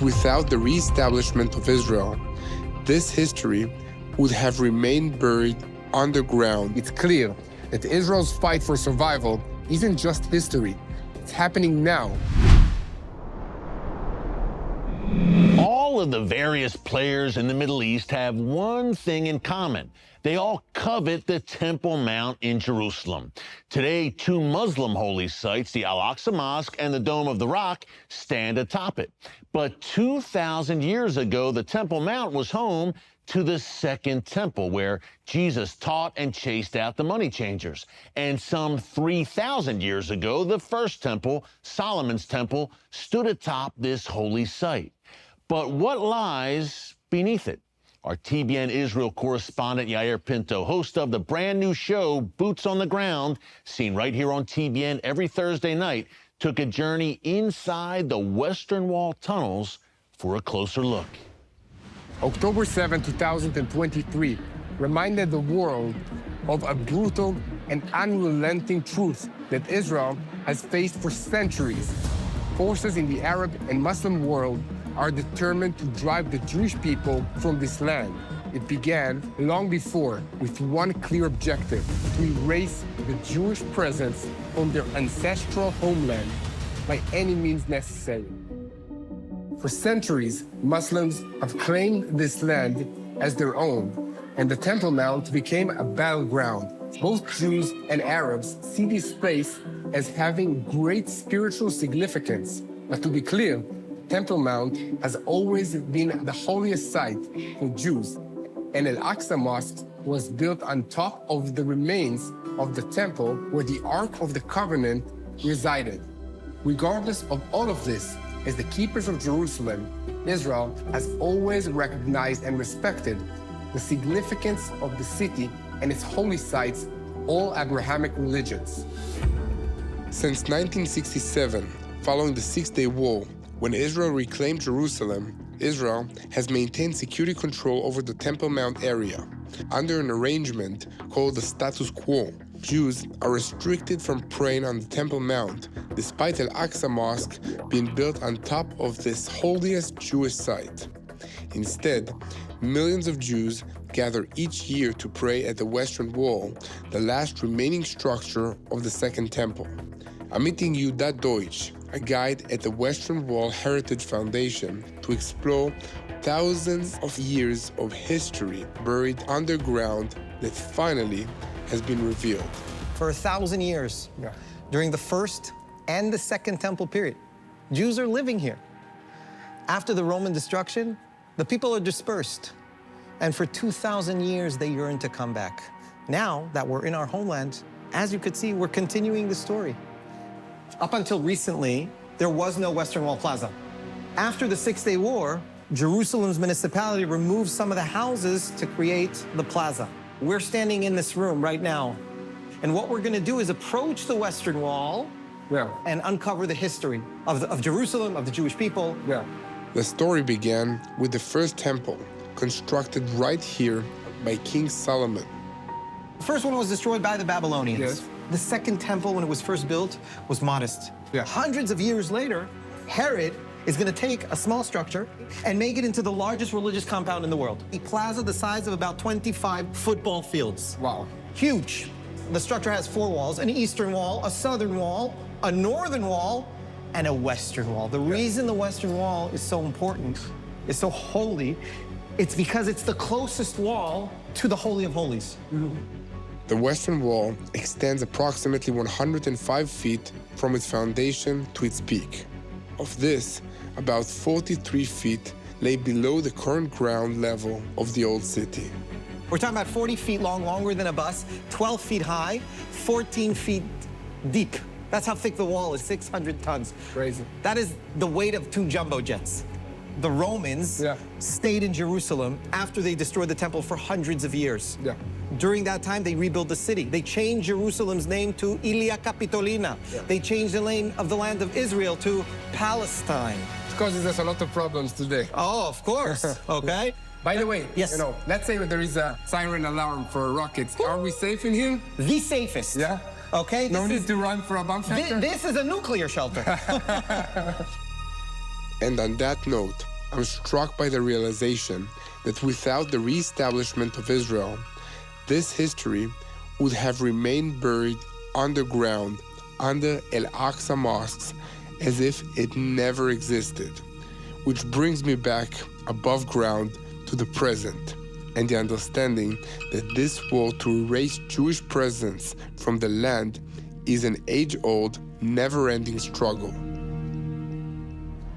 without the re-establishment of Israel, this history would have remained buried underground. It's clear that Israel's fight for survival isn't just history. It's happening now. All of the various players in the Middle East have one thing in common. They all covet the Temple Mount in Jerusalem. Today, two Muslim holy sites, the al-Aqsa Mosque and the Dome of the Rock, stand atop it. But 2,000 years ago, the Temple Mount was home to the Second Temple, where Jesus taught and chased out the money changers. And some 3,000 years ago, the First Temple, Solomon's Temple, stood atop this holy site. But what lies beneath it? Our TBN Israel correspondent Yair Pinto, host of the brand new show Boots on the Ground, seen right here on TBN every Thursday night, took a journey inside the Western Wall tunnels for a closer look. October 7, 2023 reminded the world of a brutal and unrelenting truth that Israel has faced for centuries. Forces in the Arab and Muslim world are determined to drive the Jewish people from this land. It began long before with one clear objective: to erase the Jewish presence from their ancestral homeland by any means necessary. For centuries, Muslims have claimed this land as their own, and the Temple Mount became a battleground. Both Jews and Arabs see this place as having great spiritual significance. But to be clear, Temple Mount has always been the holiest site for Jews, and al-Aqsa Mosque was built on top of the remains of the temple where the Ark of the Covenant resided. Regardless of all of this, as the keepers of Jerusalem, Israel has always recognized and respected the significance of the city and its holy sites, all Abrahamic religions. Since 1967, following the Six-Day War, when Israel reclaimed Jerusalem, Israel has maintained security control over the Temple Mount area. Under an arrangement called the status quo, Jews are restricted from praying on the Temple Mount, despite al-Aqsa Mosque being built on top of this holiest Jewish site. Instead, millions of Jews gather each year to pray at the Western Wall, the last remaining structure of the Second Temple. I'm meeting Yehuda Deutsch, a guide at the Western Wall Heritage Foundation, to explore thousands of years of history buried underground that finally has been revealed. For 1,000 years, during the First and the Second Temple period, Jews are living here. After the Roman destruction, the people are dispersed. And for 2,000 years, they yearn to come back. Now that we're in our homeland, as you could see, we're continuing the story. Up until recently, there was no Western Wall Plaza. After the Six-Day War, Jerusalem's municipality removed some of the houses to create the plaza. We're standing in this room right now, and what we're gonna do is approach the Western Wall and uncover the history of Jerusalem, of the Jewish people. The story began with the First Temple, constructed right here by King Solomon. The first one was destroyed by the Babylonians. The Second Temple, when it was first built, was modest. Hundreds of years later, Herod is going to take a small structure and make it into the largest religious compound in the world. A plaza the size of about 25 football fields. Wow. Huge. The structure has 4 walls: an eastern wall, a southern wall, a northern wall, and a western wall. The reason the Western Wall is so important, is so holy, it's because it's the closest wall to the Holy of Holies. The Western Wall extends approximately 105 feet from its foundation to its peak. Of this, about 43 feet lay below the current ground level of the old city. We're talking about 40 feet long, longer than a bus, 12 feet high, 14 feet deep. That's how thick the wall is, 600 tons. Crazy. That is the weight of 2 jumbo jets. The Romans stayed in Jerusalem after they destroyed the temple for hundreds of years. During that time, they rebuilt the city. They changed Jerusalem's name to Ilia Capitolina. They changed the name of the land of Israel to Palestine. It causes us a lot of problems today. Oh, of course, okay? By the way, yes. You know, let's say that there is a siren alarm for rockets. Are we safe in here? The safest. Yeah? Okay? No need to run for a bomb shelter? This is a nuclear shelter. And on that note, I'm struck by the realization that without the reestablishment of Israel, this history would have remained buried underground under al-Aqsa mosques as if it never existed. Which brings me back above ground to the present and the understanding that this war to erase Jewish presence from the land is an age-old, never-ending struggle.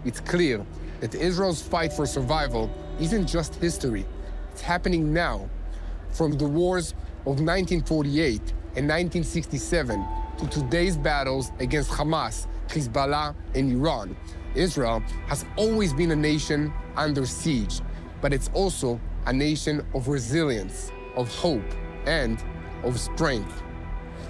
It's clear that Israel's fight for survival isn't just history. It's happening now. From the wars of 1948 and 1967 to today's battles against Hamas, Hezbollah, and Iran, Israel has always been a nation under siege, but it's also a nation of resilience, of hope, and of strength.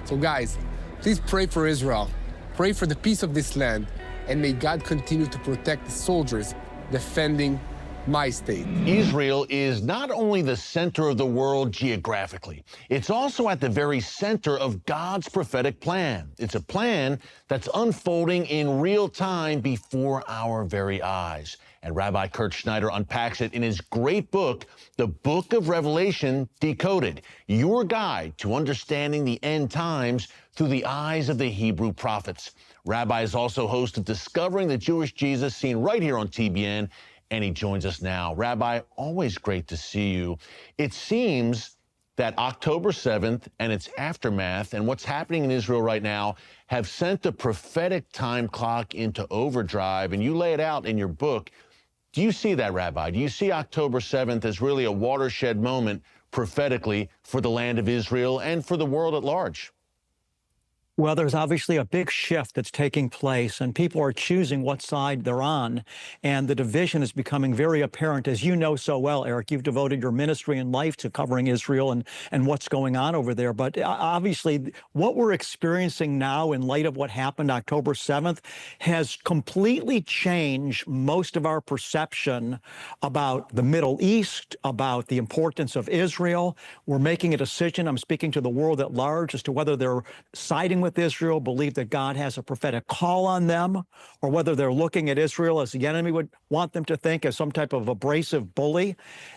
So guys, please pray for Israel, pray for the peace of this land, and may God continue to protect the soldiers defending my state. Israel is not only the center of the world geographically, it's also at the very center of God's prophetic plan. It's a plan that's unfolding in real time before our very eyes. And Rabbi Kurt Schneider unpacks it in his great book, The Book of Revelation Decoded, your guide to understanding the end times through the eyes of the Hebrew prophets. Rabbi is also host of Discovering the Jewish Jesus, seen right here on TBN, and he joins us now. Rabbi, always great to see you. It seems that October 7th and its aftermath and what's happening in Israel right now have sent the prophetic time clock into overdrive, and you lay it out in your book. Do you see that, Rabbi? Do you see October 7th as really a watershed moment prophetically for the land of Israel and for the world at large? Well, there's obviously a big shift that's taking place, and people are choosing what side they're on, and the division is becoming very apparent. As you know so well, Eric, you've devoted your ministry and life to covering Israel and what's going on over there. But obviously, what we're experiencing now in light of what happened October 7th has completely changed most of our perception about the Middle East, about the importance of Israel. We're making a decision, I'm speaking to the world at large, as to whether they're siding with Israel, believe that God has a prophetic call on them, or whether they're looking at Israel as the enemy would want them to think, as some type of abrasive bully.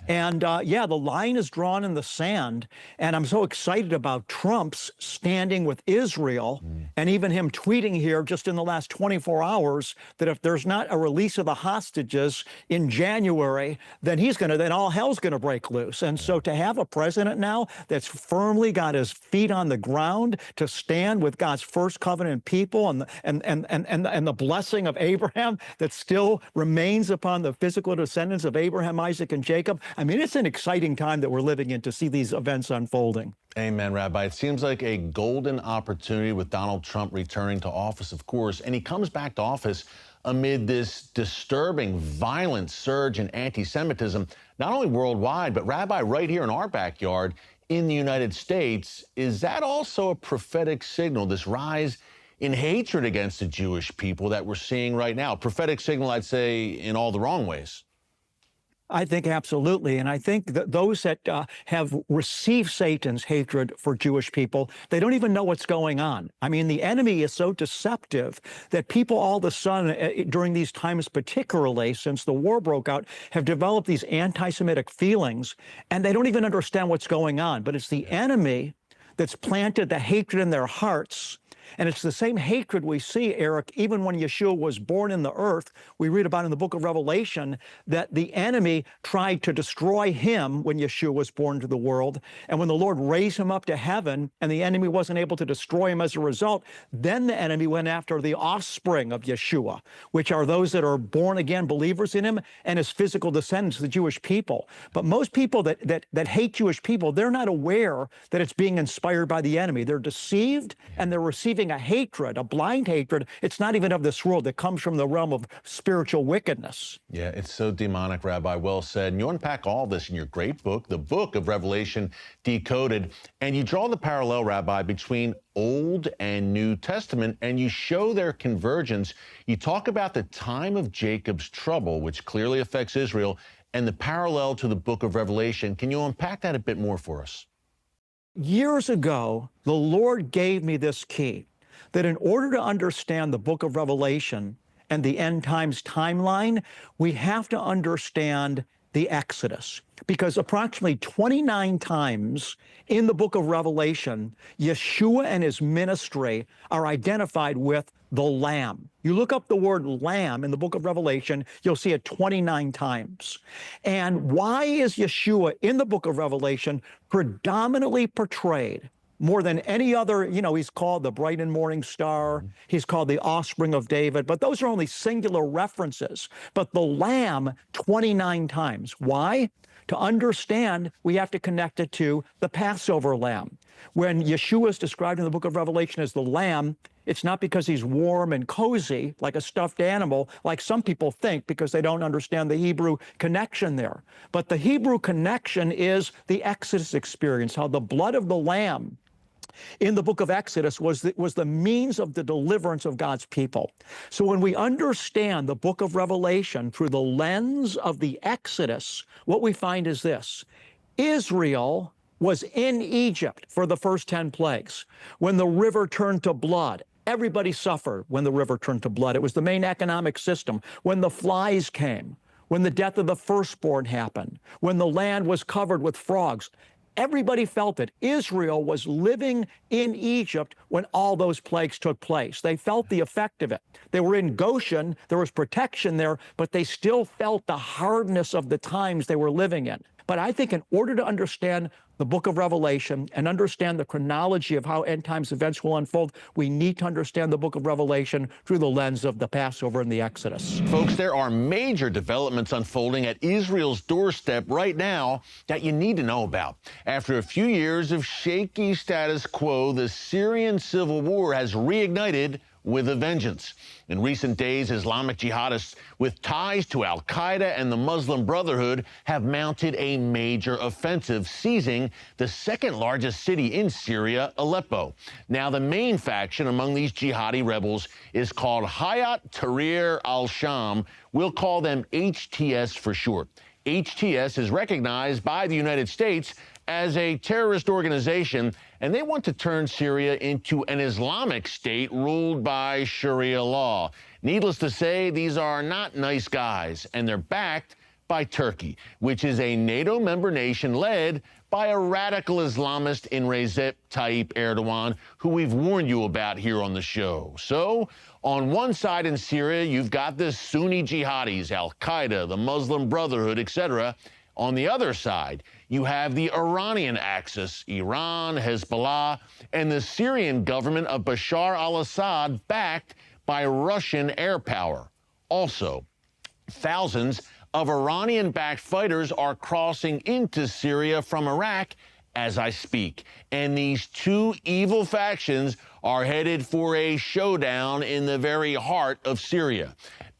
And yeah, the line is drawn in the sand. And I'm so excited about Trump's standing with Israel, and even him tweeting here just in the last 24 hours that if there's not a release of the hostages in January, then then all hell's gonna break loose. And so to have a president now that's firmly got his feet on the ground to stand with God's first covenant people and the blessing of Abraham that still remains upon the physical descendants of Abraham, Isaac, and Jacob. I mean, it's an exciting time that we're living in to see these events unfolding. Amen, Rabbi. It seems like a golden opportunity with Donald Trump returning to office, of course, and he comes back to office amid this disturbing, violent surge in anti-Semitism, not only worldwide, but Rabbi, right here in our backyard in the United States. Is that also a prophetic signal, this rise in hatred against the Jewish people that we're seeing right now? Prophetic signal, I'd say, in all the wrong ways. I think absolutely. And I think that those that have received Satan's hatred for Jewish people, they don't even know what's going on. I mean, the enemy is so deceptive that people all of a sudden, during these times particularly, since the war broke out, have developed these anti-Semitic feelings, and they don't even understand what's going on. But it's the enemy that's planted the hatred in their hearts. And it's the same hatred we see, Eric, even when Yeshua was born in the earth. We read about in the book of Revelation that the enemy tried to destroy him when Yeshua was born to the world. And when the Lord raised him up to heaven and the enemy wasn't able to destroy him as a result, then the enemy went after the offspring of Yeshua, which are those that are born again believers in him and his physical descendants, the Jewish people. But most people that hate Jewish people, they're not aware that it's being inspired by the enemy. They're deceived and they're receiving a hatred, a blind hatred. It's not even of this world. It comes from the realm of spiritual wickedness. Yeah, it's so demonic, Rabbi. Well said. And you unpack all this in your great book, The Book of Revelation Decoded. And you draw the parallel, Rabbi, between Old and New Testament, and you show their convergence. You talk about the time of Jacob's trouble, which clearly affects Israel, and the parallel to the book of Revelation. Can you unpack that a bit more for us? Years ago, the Lord gave me this key, that in order to understand the book of Revelation and the end times timeline, we have to understand the Exodus, because approximately 29 times in the book of Revelation, Yeshua and his ministry are identified with the Lamb. You look up the word Lamb in the book of Revelation, you'll see it 29 times. And why is Yeshua in the book of Revelation predominantly portrayed more than any other? He's called the bright and morning star. He's called the offspring of David, but those are only singular references. But the Lamb, 29 times. Why? To understand, we have to connect it to the Passover lamb. When Yeshua is described in the book of Revelation as the lamb, it's not because he's warm and cozy like a stuffed animal, like some people think, because they don't understand the Hebrew connection there. But the Hebrew connection is the Exodus experience, how the blood of the lamb in the book of Exodus was the means of the deliverance of God's people. So when we understand the book of Revelation through the lens of the Exodus, what we find is this: Israel was in Egypt for the first 10 plagues. When the river turned to blood, everybody suffered when the river turned to blood. It was the main economic system. When the flies came, when the death of the firstborn happened, when the land was covered with frogs, everybody felt it. Israel was living in Egypt when all those plagues took place. They felt the effect of it. They were in Goshen, there was protection there, but they still felt the hardness of the times they were living in. But I think in order to understand the book of Revelation and understand the chronology of how end times events will unfold, we need to understand the book of Revelation through the lens of the Passover and the Exodus. Folks, there are major developments unfolding at Israel's doorstep right now that you need to know about. After a few years of shaky status quo, the Syrian civil war has reignited with a vengeance. In recent days, Islamic jihadists with ties to al-Qaeda and the Muslim Brotherhood have mounted a major offensive, seizing the second largest city in Syria, Aleppo. Now, the main faction among these jihadi rebels is called Hayat Tahrir al-Sham. We'll call them HTS for short. HTS is recognized by the United States as a terrorist organization, and they want to turn Syria into an Islamic state ruled by Sharia law. Needless to say, these are not nice guys, and they're backed by Turkey, which is a NATO member nation led by a radical Islamist in Recep Tayyip Erdogan, who we've warned you about here on the show. So, on one side in Syria, you've got the Sunni jihadis, al-Qaeda, the Muslim Brotherhood, etc. On the other side, you have the Iranian axis, Iran, Hezbollah, and the Syrian government of Bashar al-Assad, backed by Russian air power. Also, thousands of Iranian-backed fighters are crossing into Syria from Iraq as I speak. And these two evil factions are headed for a showdown in the very heart of Syria.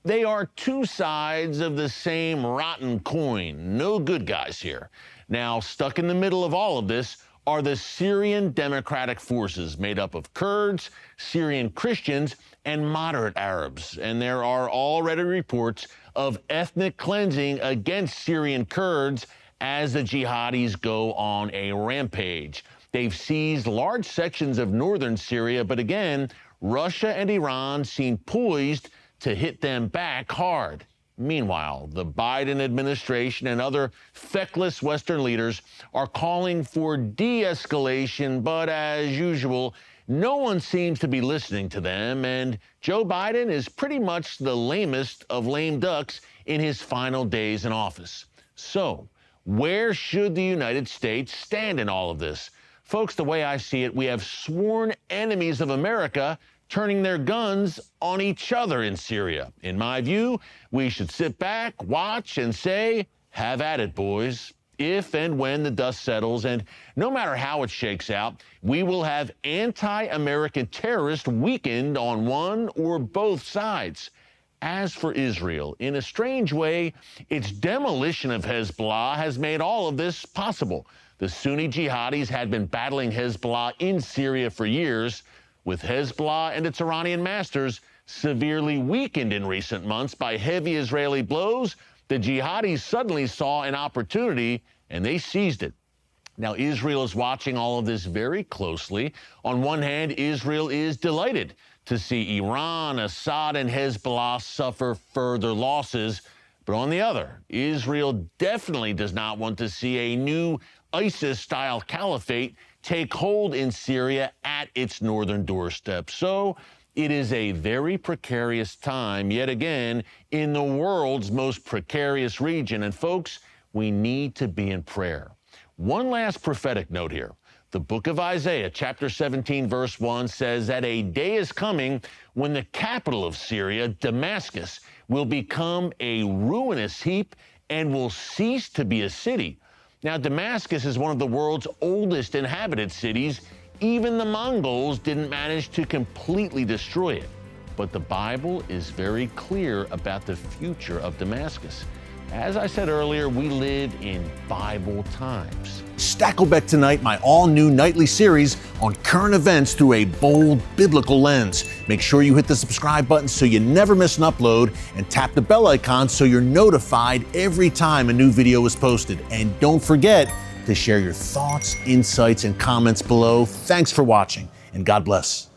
They are two sides of the same rotten coin. No good guys here. Now, stuck in the middle of all of this are the Syrian Democratic Forces, made up of Kurds, Syrian Christians, and moderate Arabs. And there are already reports of ethnic cleansing against Syrian Kurds as the jihadis go on a rampage. They've seized large sections of northern Syria, but again, Russia and Iran seem poised to hit them back hard. Meanwhile, the Biden administration and other feckless Western leaders are calling for de-escalation, but as usual, no one seems to be listening to them, and Joe Biden is pretty much the lamest of lame ducks in his final days in office. So, where should the United States stand in all of this? Folks, the way I see it, we have sworn enemies of America turning their guns on each other in Syria. In my view, we should sit back, watch, and say, have at it, boys. If and when the dust settles, and no matter how it shakes out, we will have anti-American terrorists weakened on one or both sides. As for Israel, in a strange way, its demolition of Hezbollah has made all of this possible. The Sunni jihadis had been battling Hezbollah in Syria for years, with Hezbollah and its Iranian masters severely weakened in recent months by heavy Israeli blows. The jihadis suddenly saw an opportunity, and they seized it. Now, Israel is watching all of this very closely. On one hand, Israel is delighted to see Iran, Assad, and Hezbollah suffer further losses. But on the other, Israel definitely does not want to see a new ISIS-style caliphate take hold in Syria at its northern doorstep. So it is a very precarious time, yet again, in the world's most precarious region. And folks, we need to be in prayer. One last prophetic note here. The book of Isaiah, chapter 17, verse 1, says that a day is coming when the capital of Syria, Damascus, will become a ruinous heap and will cease to be a city. Now, Damascus is one of the world's oldest inhabited cities. Even the Mongols didn't manage to completely destroy it. But the Bible is very clear about the future of Damascus. As I said earlier, we live in Bible times. Stakelbeck Tonight, my all-new nightly series on current events through a bold biblical lens. Make sure you hit the subscribe button so you never miss an upload, and tap the bell icon so you're notified every time a new video is posted. And don't forget to share your thoughts, insights, and comments below. Thanks for watching, and God bless.